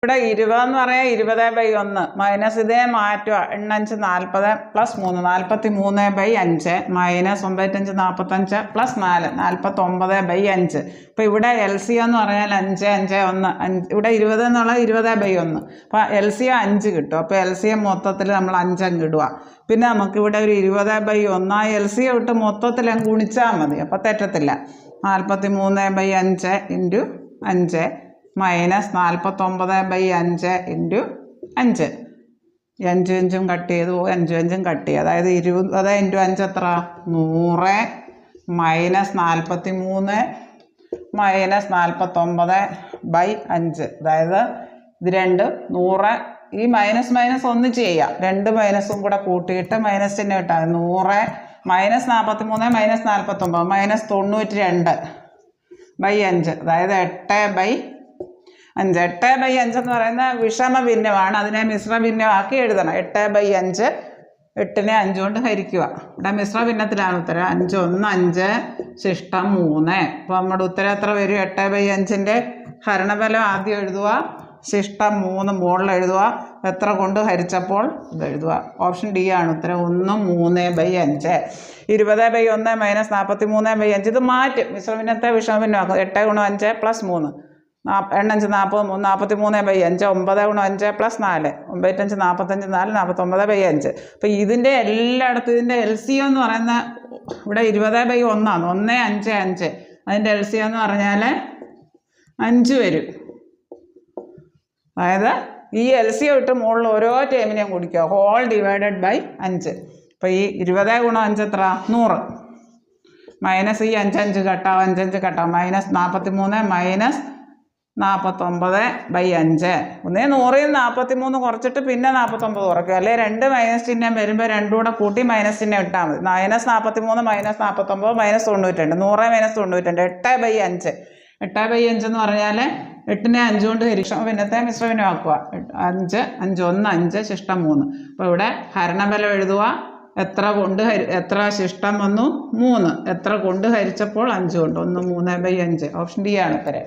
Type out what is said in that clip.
ഇവിടെ 20 എന്ന് പറയാൻ 20/1 മൈനസ് ഇതേ മാറ്റുക. 8×5 40 പ്ലസ് 3 43/5 മൈനസ് 9×5 45 പ്ലസ് 4 49/5. അപ്പോൾ ഇവിടെ LCM എന്ന് പറഞ്ഞാൽ 5 5 1 ഇവിടെ 20 എന്നുള്ളത് 20/1. അപ്പോൾ LCM 5 കിട്ടും. അപ്പോൾ LCM മൊത്തത്തിൽ നമ്മൾ 5 അങ്ങ് ഇടുക. പിന്നെ നമുക്കിവിടെ ഒരു 20/1 ആ LCM ഇട്ട് മൊത്തത്തിൽ അങ്ങ് ഗുണിച്ചാൽ മതി. അപ്പോൾ തെറ്റത്തില്ല. 43/5 ഇൻറ്റു 5 മൈനസ് 49/5 ഇൻറ്റു 5. 5 5 കട്ട് ചെയ്തു, 5 5 കട്ട് ചെയ്തു. അതായത് 20 ഇൻറ്റു 5 എത്ര? 100 മൈനസ് 43 മൈനസ് 49/5. അതായത് ഇത് 2 100 ഈ മൈനസ് മൈനസ് ഒന്ന് ചെയ്യാം. 2 മൈനസും കൂടെ കൂട്ടിയിട്ട് മൈനസ് ചിഹ്നം ഇട്ടാൽ 100 മൈനസ് 43 മൈനസ് 49 മൈനസ് 92/5. അതായത് 8/5. 8/5 എന്ന് പറയുന്ന വിഷമ ഭിന്നമാണ്. അതിനെ മിശ്ര ഭിന്നമാക്കി എഴുതണം. 8/5 8നെ 5 കൊണ്ട് ഹരിക്കുക. ഇവിടെ മിശ്ര ഭിന്നത്തിലാണ് ഉത്തരം. 5 1 5 ശിഷ്ടം 3. അപ്പോൾ നമ്മുടെ ഉത്തരം എത്ര വരും? 8/5ൻ്റെ ഹരണഫലം ആദ്യം എഴുതുക, ശിഷ്ടം 3 മുകളിൽ എഴുതുക, എത്ര കൊണ്ട് ഹരിച്ചപ്പോൾ ഇത് എഴുതുക. ഓപ്ഷൻ ഡി ആണ് ഉത്തരം. 1 3/5. 20/1 മൈനസ് 43/5 ഇത് മാറ്റും. മിശ്രഭിന്നത്തെ വിഷമഭിന്നമാക്കും. 8 × 5 പ്ലസ് 3 8 5 40 43/5 9 × 5 പ്ലസ് 4 9 5 45 4 49/5. അപ്പോൾ ഇതിൻ്റെ എല്ലായിടത്തും ഇതിൻ്റെ LCM എന്ന് പറയുന്ന ഇവിടെ 20/1 ആണ്. 1 5 5 അതിൻ്റെ LCM എന്ന് പറഞ്ഞാൽ 5 വരും. അതായത് ഈ LCM ഇട്ട് മുകളിൽ ഓരോ ടേമിനെയും കുടിക്കുക. Whole divided by 5. അപ്പോൾ ഈ 20 × 5 എത്ര? 100 മൈനസ് ഈ 5 5 കട്ടാവും, 5 5 കട്ടാവും, മൈനസ് 43 മൈനസ് 49/5. ഒന്നേ 100ൽ 43 കുറച്ചിട്ട് പിന്നെ 49 കുറയ്ക്കുക. അല്ലെങ്കിൽ 2 മൈനസ് ചിഹ്നം വരുമ്പോൾ 2 കൂടെ കൂട്ടി മൈനസ് ചിഹ്നം ഇട്ടാൽ മതി. Minus 43 minus 49 minus 92 100 minus 92 8/5. 8/5 എന്ന് പറഞ്ഞാൽ 8നെ 5 കൊണ്ട് ഹരിക്കണം. പിന്നത്തെ മിശ്രഭിന്നമാക്കുക. 5 5 1 5 ശിഷ്ടം 3. അപ്പോൾ ഇവിടെ ഹരണഫലം എഴുതുക. എത്ര ശിഷ്ടം വന്നു? 3. എത്ര കൊണ്ട് ഹരിച്ചപ്പോൾ? 5 കൊണ്ട്. 1 3/5. ഓപ്ഷൻ ഡി ആണ് ഉത്തരം.